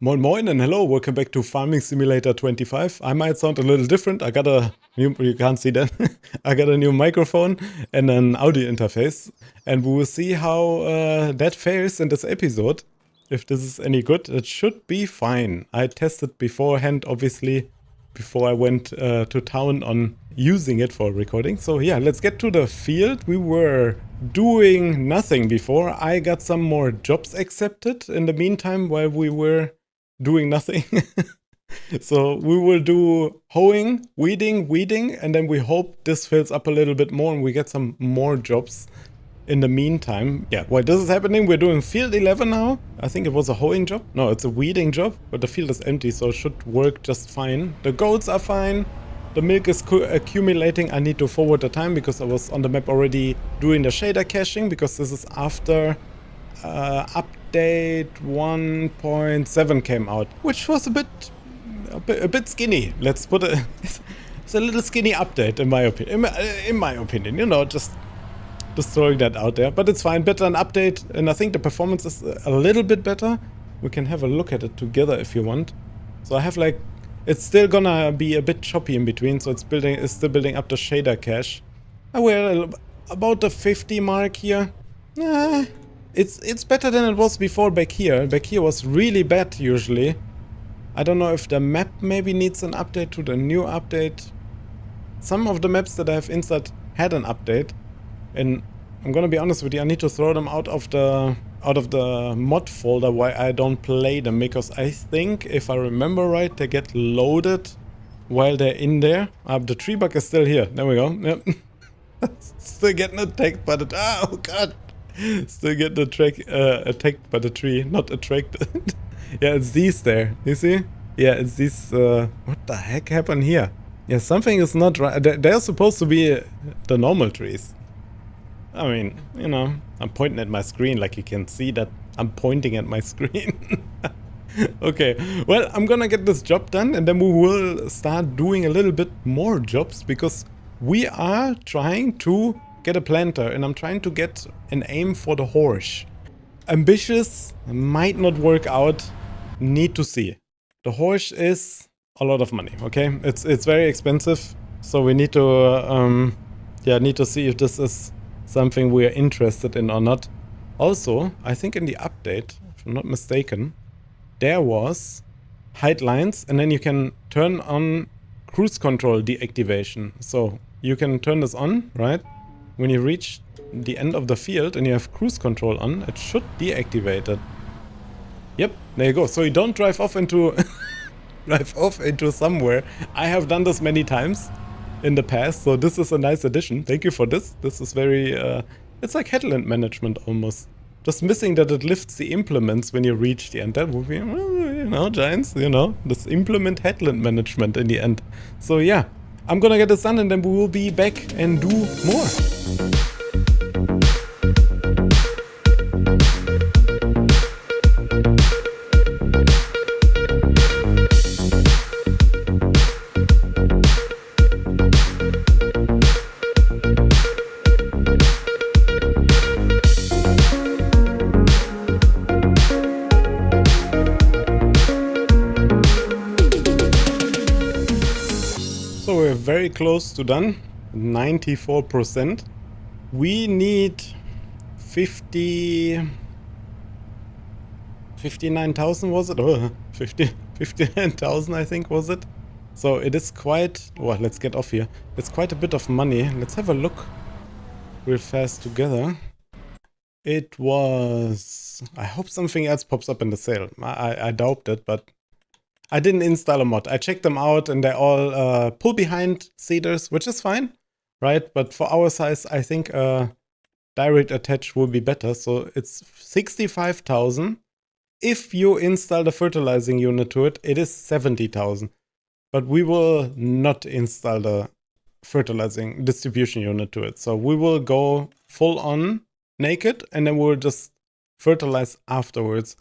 Moin moin and hello, welcome back to Farming Simulator 25. I might sound a little different. I got a new, you can't see that. I got a new microphone and an audio interface. And we will see how that fares in this episode. If this is any good, it should be fine. I tested beforehand, obviously, before I went to town on using it for recording. So yeah, let's get to the field. We were doing nothing before. I got some more jobs accepted in the meantime while we were doing nothing. So we will do hoeing, weeding, and then we hope this fills up a little bit more and we get some more jobs in the meantime. Yeah, while this is happening, we're doing field 11 now. I think it was a hoeing job. No, it's a weeding job, but the field is empty, so it should work just fine. The goats are fine. The milk is accumulating. I need to forward the time because I was on the map already doing the shader caching, because this is after update 1.7 came out, which was a bit skinny. Let's put it. It's a little skinny update in my opinion. In my opinion, you know, just throwing that out there. But it's fine. Better an update, and I think the performance is a little bit better. We can have a look at it together if you want. So I have like, it's still gonna be a bit choppy in between. So it's still building up the shader cache. We're about the 50 mark here. It's better than it was before back here. Back here was really bad usually. I don't know if the map maybe needs an update to the new update. Some of the maps that I have installed had an update. And I'm gonna be honest with you, I need to throw them out of the mod folder why I don't play them. Because I think, if I remember right, they get loaded while they're in there. The tree bug is still here. There we go. Yep. Still getting attacked by the... Oh god! Still get attacked by the tree, not attracted. Yeah, it's these there. You see? Yeah, it's these. What the heck happened here? Yeah, something is not right. They're supposed to be the normal trees. I mean, you know, I'm pointing at my screen, like you can see that I'm pointing at my screen. Okay, well, I'm gonna get this job done and then we will start doing a little bit more jobs, because we are trying to get a planter, and I'm trying to get an aim for the horse. Ambitious, might not work out, need to see. The horse is a lot of money, okay? It's very expensive, so we need to need to see if this is something we are interested in or not. Also, I think in the update, if I'm not mistaken, there was height lines, and then you can turn on cruise control deactivation. So you can turn this on, right? When you reach the end of the field and you have cruise control on, it should deactivate it. Yep, there you go. So you don't drive off into somewhere. I have done this many times in the past, so this is a nice addition. Thank you for this. This is very it's like headland management almost. Just missing that it lifts the implements when you reach the end. That would be, well, you know, Giants, you know, this implement headland management in the end. So yeah, I'm gonna get this done and then we will be back and do more. So we're very close to done, 94%. We need 59,000 was it? Oh, 59,000 I think was it. So it is quite, well, let's get off here. It's quite a bit of money. Let's have a look real fast together. It was, I hope something else pops up in the sale. I doubt it, but I didn't install a mod. I checked them out and they're all pull behind cedars, which is fine, right? But for our size, I think direct attach will be better. So it's 65,000. If you install the fertilizing unit to it, it is 70,000. But we will not install the fertilizing distribution unit to it. So we will go full on naked and then we'll just fertilize afterwards.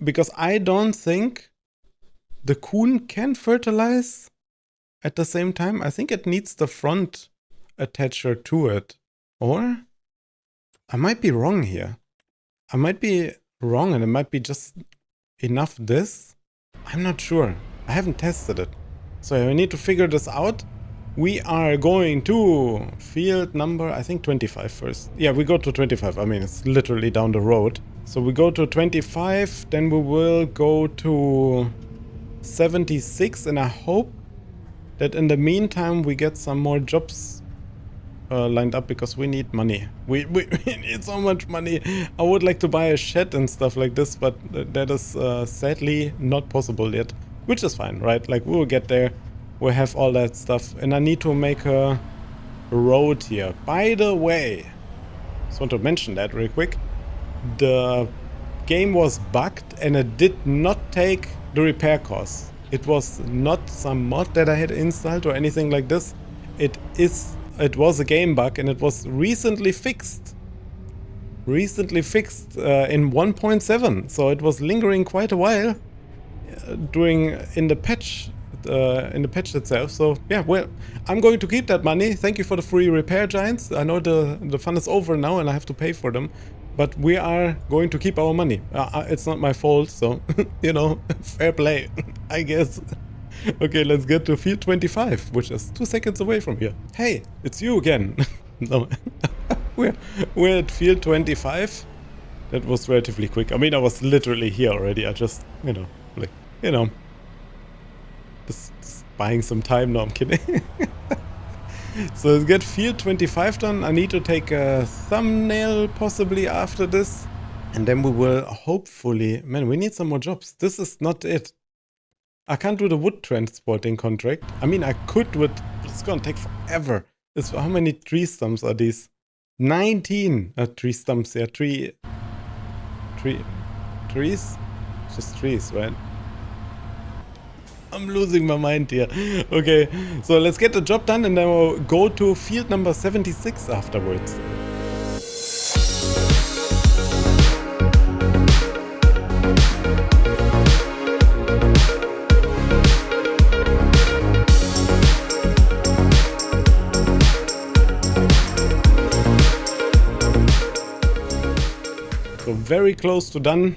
Because I don't think the Kuhn can fertilize at the same time. I think it needs the front attacher to it. Or I might be wrong here. I might be wrong and it might be just enough this I'm not sure. I haven't tested it. So I need to figure this out. We are going to field number, I think 25 first. Yeah, we go to 25. I mean, it's literally down the road. So we go to 25, then we will go to 76, and I hope that in the meantime we get some more jobs lined up, because we need money. We need so much money. I would like to buy a shed and stuff like this, but that is sadly not possible yet, which is fine, right? Like, we will get there. We'll have all that stuff, and I need to make a road here. By the way, just want to mention that real quick. The game was bugged and it did not take the repair costs. It was not some mod that I had installed or anything like this. It was a game bug, and it was recently fixed. In 1.7, so it was lingering quite a while in the patch itself. So yeah, well, I'm going to keep that money. Thank you for the free repair giants. I know the fun is over now and I have to pay for them, but we are going to keep our money. It's not my fault, so you know, fair play, I guess. Okay, let's get to field 25, which is 2 seconds away from here. Hey, it's you again. No, we're at field 25. That was relatively quick. I mean, I was literally here already. I just, just buying some time. No, I'm kidding. So let's get field 25 done. I need to take a thumbnail possibly after this. And then we will hopefully... Man, we need some more jobs. This is not it. I can't do the wood transporting contract. I mean, I could do it, but it's gonna take forever. How many tree stumps are these? 19 tree stumps. Yeah, trees? Just trees, right? I'm losing my mind here. Okay, so let's get the job done, and then we'll go to field number 76 afterwards. So very close to done.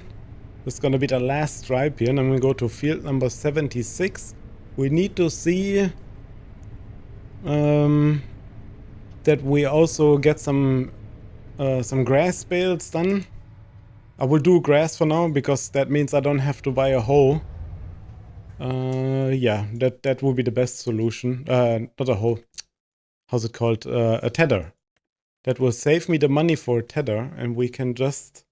This is gonna be the last stripe here, and then we go to field number 76. We need to see that we also get some grass bales done. I will do grass for now, because that means I don't have to buy a hoe. Yeah, that will be the best solution. Not a hoe. How's it called? A tether. That will save me the money for a tether, and we can just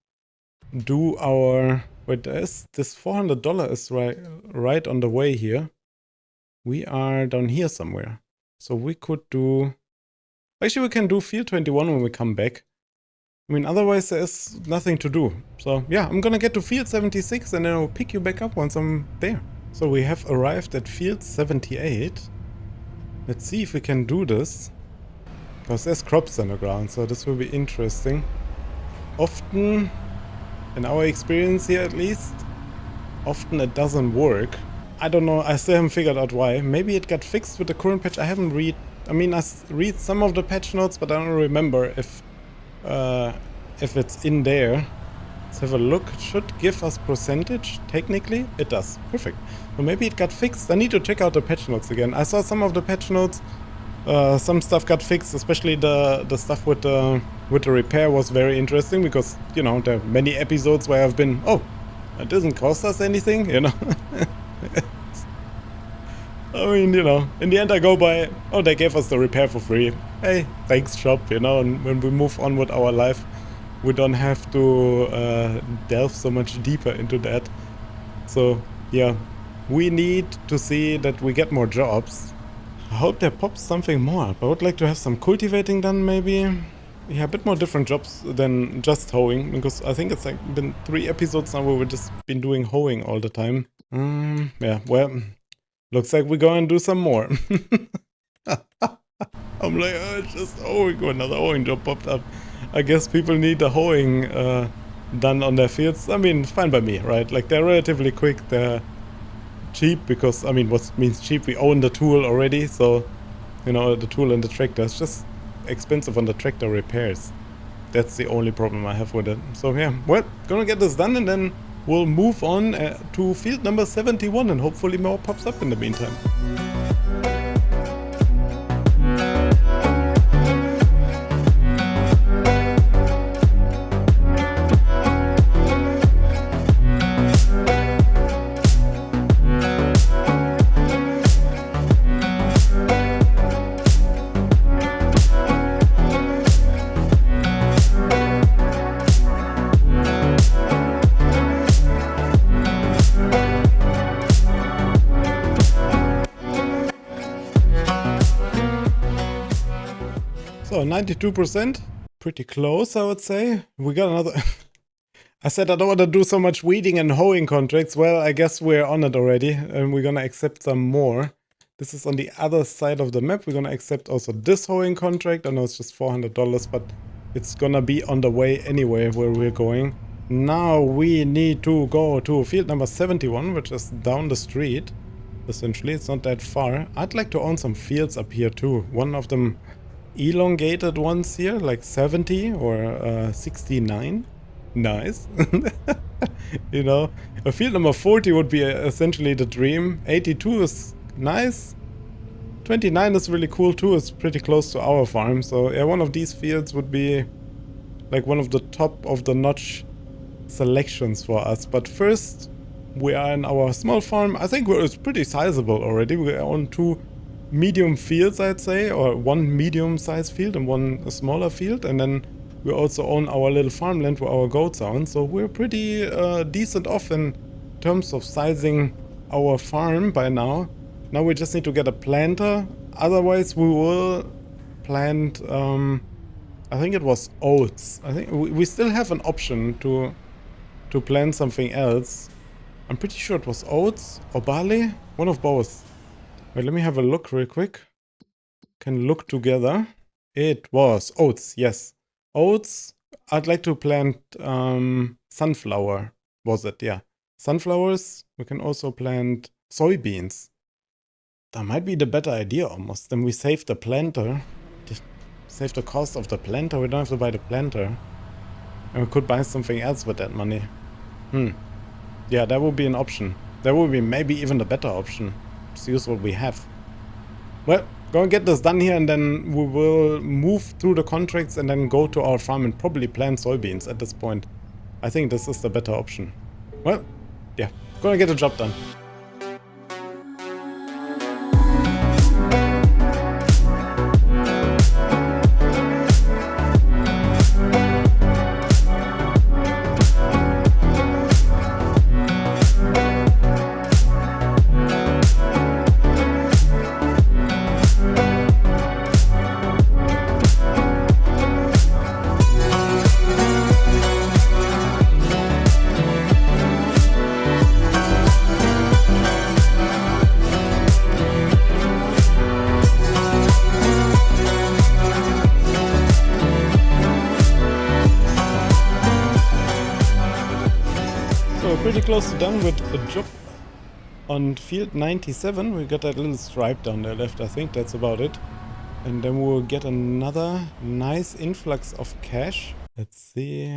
do our... Wait, this $400 is right on the way here. We are down here somewhere. So we could do... Actually, we can do field 21 when we come back. I mean, otherwise there's nothing to do. So yeah, I'm gonna get to field 76 and then I'll pick you back up once I'm there. So we have arrived at field 78. Let's see if we can do this. Because there's crops on the ground, so this will be interesting. Often... In our experience here, at least, often it doesn't work. I don't know, I still haven't figured out why. Maybe it got fixed with the current patch. I haven't read... I mean, I read some of the patch notes, but I don't remember if it's in there. Let's have a look. It should give us percentage, technically. It does. Perfect. So maybe it got fixed. I need to check out the patch notes again. I saw some of the patch notes. Some stuff got fixed, especially the stuff with the repair was very interesting, because, you know, there are many episodes where I've been, oh, it doesn't cost us anything, you know. I mean, you know, in the end I go by, oh, they gave us the repair for free. Hey, thanks shop, you know, and when we move on with our life, we don't have to delve so much deeper into that. So, yeah, we need to see that we get more jobs. I hope there pops something more. I would like to have some cultivating done, maybe. Yeah, a bit more different jobs than just hoeing, because I think it's like been 3 episodes now where we've just been doing hoeing all the time. Yeah, well, looks like we're going to do some more. I'm like, oh, it's just hoeing. Another hoeing job popped up. I guess people need the hoeing done on their fields. I mean, fine by me, right? Like, they're relatively quick. They're cheap, because, I mean, what means cheap? We own the tool already, so, you know, the tool and the tractor. It's just expensive on the tractor repairs. That's the only problem I have with it. So yeah, well, gonna get this done, and then we'll move on to field number 71 and hopefully more pops up in the meantime. So 92%, pretty close I would say. We got another... I said I don't want to do so much weeding and hoeing contracts. Well, I guess we're on it already and we're gonna accept some more. This is on the other side of the map. We're gonna accept also this hoeing contract. I know it's just $400, but it's gonna be on the way anyway where we're going. Now we need to go to field number 71, which is down the street. Essentially, it's not that far. I'd like to own some fields up here too. One of them elongated ones here, like 70 or 69. Nice. You know, a field number 40 would be essentially the dream. 82 is nice. 29 is really cool too. It's pretty close to our farm. So yeah, one of these fields would be like one of the top of the notch selections for us. But first, we are in our small farm. I think it's pretty sizable already. We own 2 medium fields, I'd say, or 1 medium-sized field and 1 smaller field, and then we also own our little farmland where our goats are on, so we're pretty decent off in terms of sizing our farm by now. Now we just need to get a planter, otherwise we will plant, I think it was oats. I think we still have an option to plant something else. I'm pretty sure it was oats or barley, one of both. Wait, let me have a look real quick. Can look together. It was oats, yes. Oats. I'd like to plant sunflower, was it? Yeah. Sunflowers. We can also plant soybeans. That might be the better idea almost. Then we save the planter. Save the cost of the planter. We don't have to buy the planter. And we could buy something else with that money. Yeah, that would be an option. That would be maybe even the better option. Just use what we have. Well, go and get this done here and then we will move through the contracts and then go to our farm and probably plant soybeans at this point. I think this is the better option. Well, yeah, gonna get the job done. Pretty close to done with a job on field 97. We got that little stripe down there left. I think that's about it. And then we'll get another nice influx of cash. Let's see,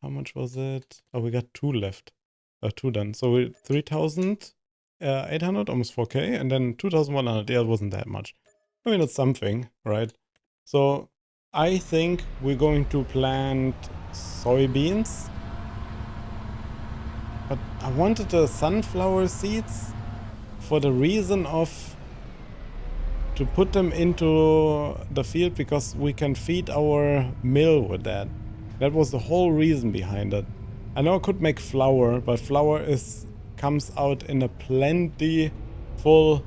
how much was it? Oh, we got 2 left. 2 done. So we're 3,800, almost 4K, and then 2,100. Yeah, it wasn't that much. I mean, it's something, right? So I think we're going to plant soybeans. But I wanted the sunflower seeds for the reason of to put them into the field because we can feed our mill with that. That was the whole reason behind it. I know I could make flour, but flour comes out in a plentiful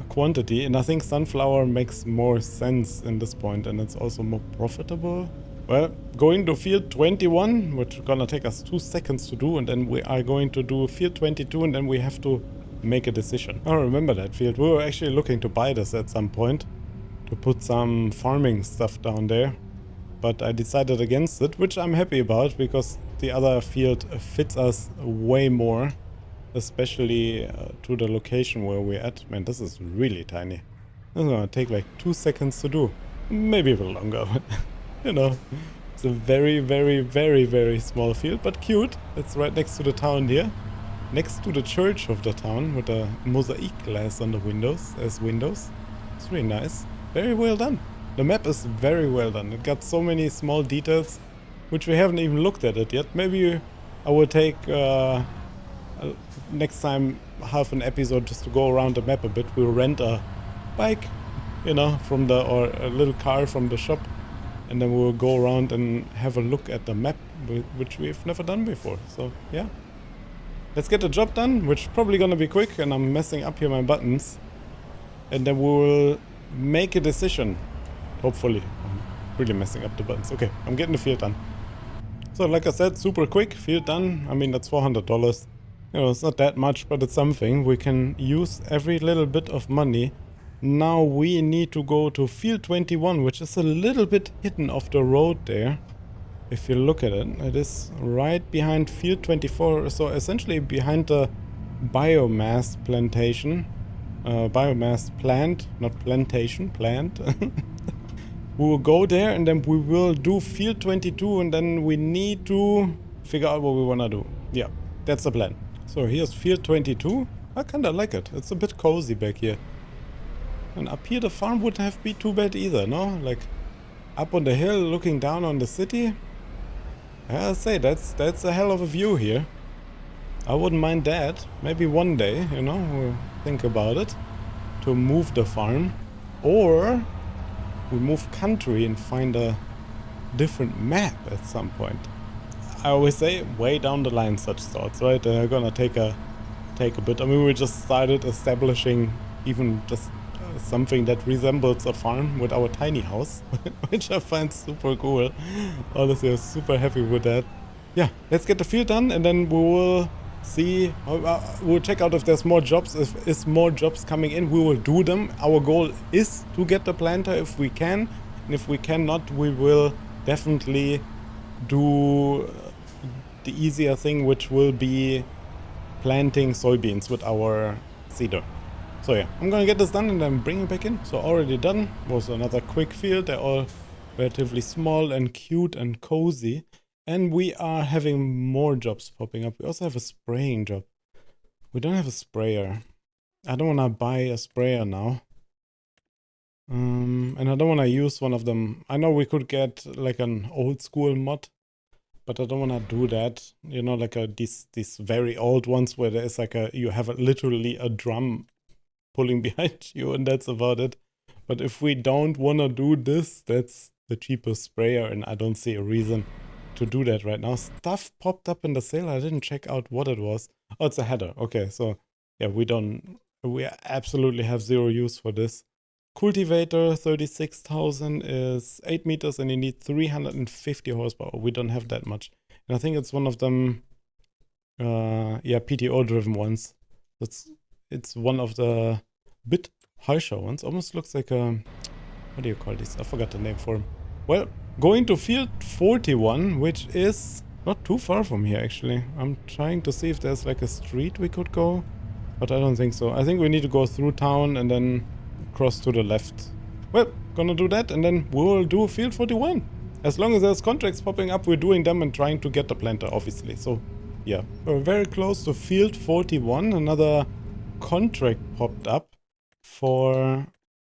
quantity, and I think sunflower makes more sense in this point, and it's also more profitable. Well, going to field 21, which is gonna take us 2 seconds to do, and then we are going to do field 22, and then we have to make a decision. I remember that field. We were actually looking to buy this at some point, to put some farming stuff down there, but I decided against it, which I'm happy about, because the other field fits us way more, especially to the location where we're at. Man, this is really tiny. This is gonna take like 2 seconds to do. Maybe a bit longer, but you know, It's a very, very, very, very small field, but cute. It's right next to the town here. Next to the church of the town with a mosaic glass on the windows as windows. It's really nice. Very well done. The map is very well done. It got so many small details which we haven't even looked at it yet. Maybe I will take next time half an episode just to go around the map a bit. We'll rent a bike, you know, from the, or a little car from the shop, and then we'll go around and have a look at the map, which we've never done before. So yeah, let's get the job done, which is probably gonna be quick, and I'm messing up here my buttons, and then we'll make a decision. Hopefully. I'm really messing up the buttons. Okay, I'm getting the field done. So like I said, super quick, field done. I mean, that's $400. You know, it's not that much, but it's something. We can use every little bit of money. Now we need to go to field 21, which is a little bit hidden off the road there. If you look at it, it is right behind field 24. So essentially behind the biomass plantation. Biomass plant, not plantation, plant. We will go there and then we will do field 22, and then we need to figure out what we want to do. Yeah, that's the plan. So here's field 22. I kind of like it. It's a bit cozy back here. And up here the farm wouldn't have been too bad either, no? Like up on the hill looking down on the city. I'll say that's a hell of a view here. I wouldn't mind that. Maybe one day, you know, we'll think about it. To move the farm. Or we move country and find a different map at some point. I always say way down the line such thoughts, right? They're gonna take a bit. I mean, we just started establishing even just something that resembles a farm with our tiny house, which I find super cool. Honestly, I'm super happy with that. Yeah, let's get the field done, and then we will see. We'll check out if there's more jobs. If there's more jobs coming in, we will do them. Our goal is to get the planter if we can, and if we cannot, we will definitely do the easier thing, which will be planting soybeans with our seeder. So yeah, I'm gonna get this done and then bring it back in. So already done. Was another quick field. They're all relatively small and cute and cozy. And we are having more jobs popping up. We also have a spraying job. We don't have a sprayer. I don't want to buy a sprayer now. And I don't want to use one of them. I know we could get like an old school mod, but I don't want to do that. You know, like these very old ones where there is like you have literally a drum pulling behind you, and that's about it. But if we don't want to do this, that's the cheapest sprayer, and I don't see a reason to do that right now. Stuff popped up in the sale. I didn't check out what it was. Oh, it's a header. Okay, so yeah, we absolutely have zero use for this. Cultivator 36,000 is 8 meters and you need 350 horsepower. We don't have that much. And I think it's one of them, yeah, PTO driven ones. It's one of the bit harsher ones. Almost looks like a, what do you call these? I forgot the name for him. Well, going to field 41, which is not too far from here actually. I'm trying to see if there's like a street we could go, but I don't think so. I think we need to go through town and then cross to the left. Well, gonna do that and then we'll do field 41. As long as there's contracts popping up, we're doing them and trying to get the planter, obviously. So yeah, we're very close to field 41. Another contract popped up for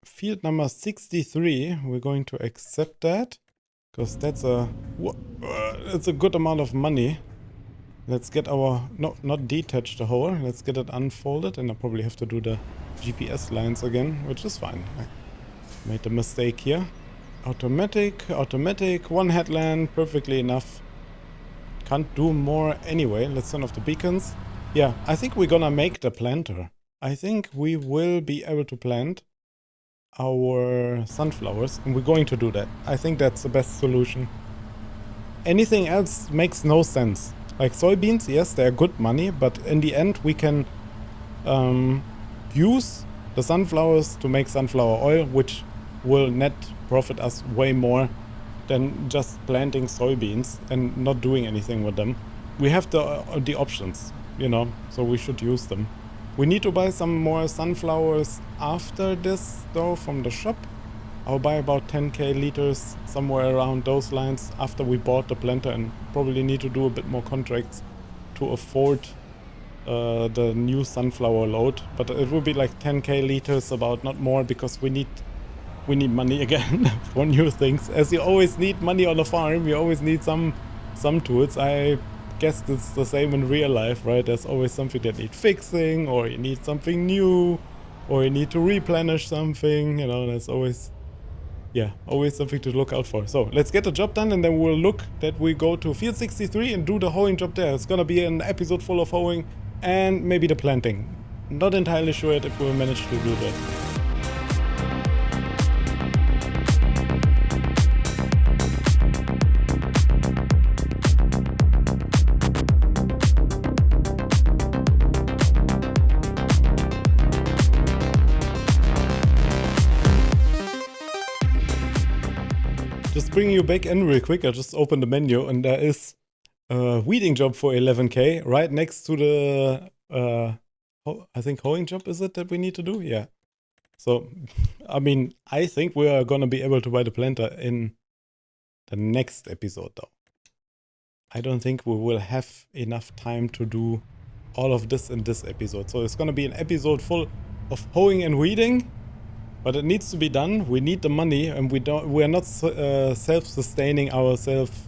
field number 63. We're going to accept that because that's a good amount of money. Let's get our, no, not detach the whole. Let's get it unfolded, and I probably have to do the GPS lines again, which is fine. I made a mistake here. Automatic, one headland, perfectly enough. Can't do more anyway. Let's turn off the beacons. Yeah, I think we're gonna make the planter. I think we will be able to plant our sunflowers, and we're going to do that. I think that's the best solution. Anything else makes no sense. Like soybeans, yes, they're good money, but in the end we can use the sunflowers to make sunflower oil, which will net profit us way more than just planting soybeans and not doing anything with them. We have the options, you know, so we should use them. We need to buy some more sunflowers after this though from the shop. I'll buy about 10k liters, somewhere around those lines, after we bought the planter, and probably need to do a bit more contracts to afford the new sunflower load. But it will be like 10k liters, about, not more, because we need money again for new things. As you always need money on a farm, you always need some tools. I guess it's the same in real life, right? There's always something that needs fixing, or you need something new, or you need to replenish something, you know. There's always, yeah, always something to look out for. So let's get the job done, and then we'll look that we go to field 63 and do the hoeing job there. It's gonna be an episode full of hoeing and maybe the planting. Not entirely sure yet if we'll manage to do that. Just bringing you back in real quick, I just opened the menu and there is a weeding job for 11k right next to the, I think hoeing job, is it, that we need to do? Yeah. So, I mean, I think we are gonna be able to buy the planter in the next episode though. I don't think we will have enough time to do all of this in this episode. So it's gonna be an episode full of hoeing and weeding. But it needs to be done. We need the money, and we are not self-sustaining ourselves.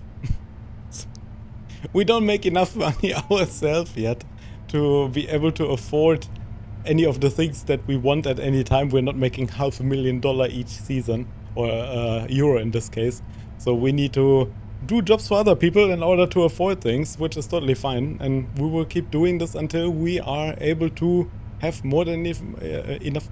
We don't make enough money ourselves yet to be able to afford any of the things that we want at any time. We're not making $500,000 each season, or euro in this case. So we need to do jobs for other people in order to afford things, which is totally fine. And we will keep doing this until we are able to have more than enough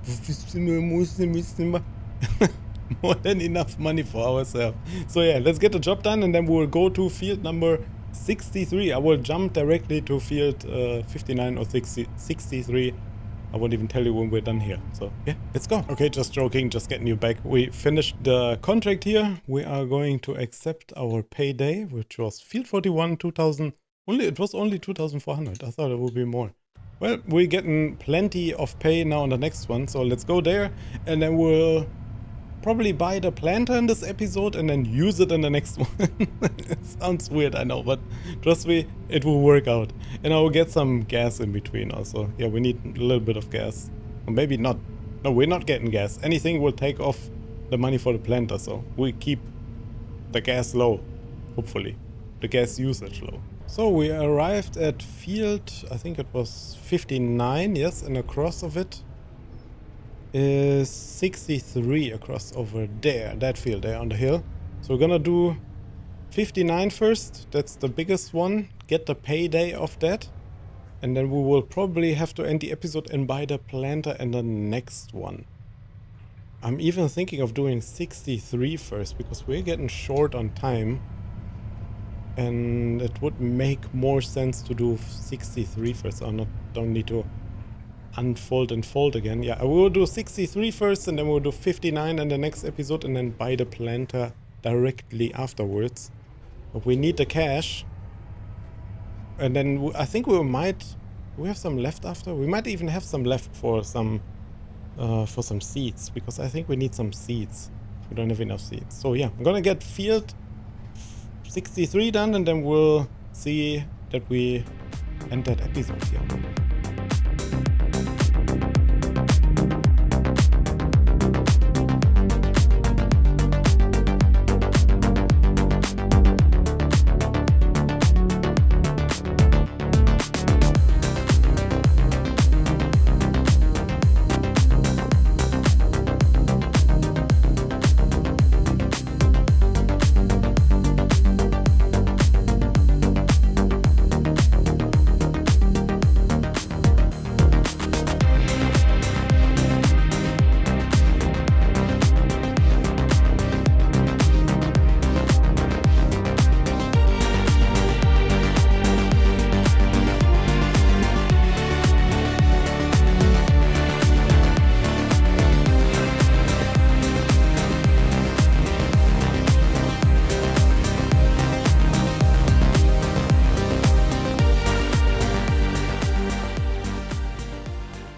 more than enough money for ourselves. So yeah, let's get the job done, and then we'll go to field number 63. I will jump directly to field 59 or 63. I won't even tell you when we're done here. So yeah, let's go. Okay, just joking, just getting you back. We finished the contract here. We are going to accept our payday, which was field 41, 2000. It was only 2,400. I thought it would be more. Well, we're getting plenty of pay now on the next one, so let's go there, and then we'll probably buy the planter in this episode and then use it in the next one. It sounds weird, I know, but trust me, it will work out. And I will get some gas in between also. Yeah, we need a little bit of gas. Or maybe not. No, we're not getting gas. Anything will take off the money for the planter, so we keep the gas low, hopefully. The gas usage low. So we arrived at field, I think it was 59, yes, and across of it is 63 across over there, that field there on the hill. So we're gonna do 59 first, that's the biggest one, get the payday of that, and then we will probably have to end the episode and buy the planter in the next one. I'm even thinking of doing 63 first, because we're getting short on time. And it would make more sense to do 63 first. I don't need to unfold and fold again. Yeah, I will do 63 first, and then we'll do 59 in the next episode, and then buy the planter directly afterwards. But we need the cash. And then I think we have some left after. We might even have some left for some seeds, because I think we need some seeds. We don't have enough seeds. So yeah, I'm gonna get field 63 done, and then we'll see that we end that episode here.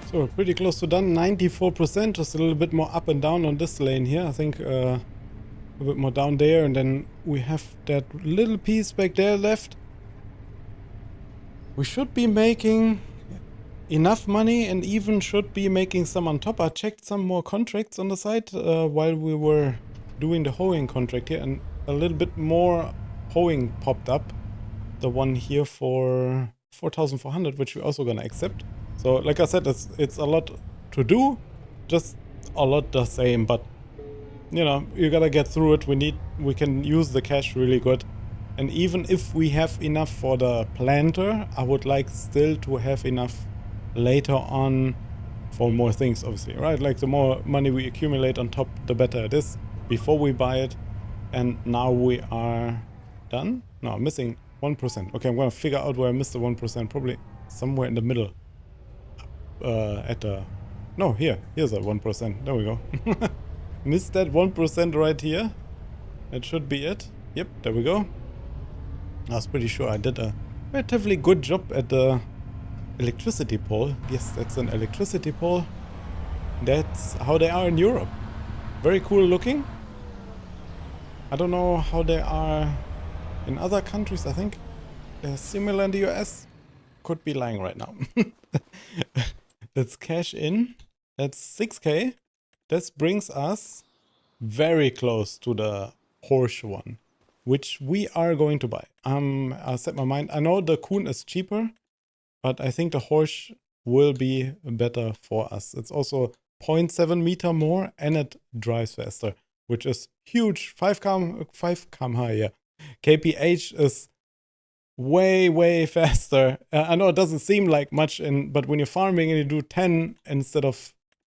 So we're pretty close to done, 94%, just a little bit more up and down on this lane here. I think a bit more down there, and then we have that little piece back there left. We should be making enough money and even should be making some on top. I checked some more contracts on the side while we were doing the hoeing contract here, and a little bit more hoeing popped up. The one here for 4,400, which we're also gonna accept. So like I said, it's a lot to do, just a lot the same, but you know, you gotta get through it. We can use the cash really good. And even if we have enough for the planter, I would like still to have enough later on for more things, obviously, right? Like the more money we accumulate on top, the better it is before we buy it. And now we are done. No, I'm missing 1%. Okay, I'm gonna figure out where I missed the 1%, probably somewhere in the middle. No, here's a 1%. There we go. Missed that 1% right here. That should be it. Yep, there we go. I was pretty sure I did a relatively good job at the electricity pole. Yes, that's an electricity pole. That's how they are in Europe. Very cool looking. I don't know how they are in other countries. I think they're similar in the US. Could be lying right now. Let's cash in. That's 6K. This brings us very close to the Porsche one, which we are going to buy. I set my mind. I know the Kuhn is cheaper, but I think the Horsch will be better for us. It's also 0.7 meter more and it drives faster, which is huge. 5 km high, yeah. kph is way faster. I know it doesn't seem like much, but when you're farming and you do 10 instead of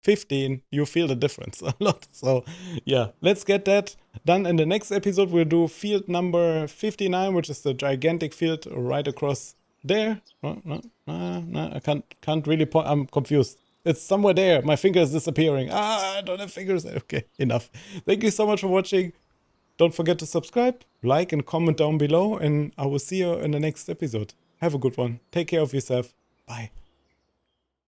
15, you feel the difference a lot. So yeah, let's get that done. In the next episode, we'll do field number 59, which is the gigantic field right across there. No, I can't really point. I'm confused. It's somewhere there. My finger is disappearing. I don't have fingers. Okay, enough. Thank you so much for watching. Don't forget to subscribe, like, and comment down below, and I will see you in the next episode. Have a good one. Take care of yourself. Bye.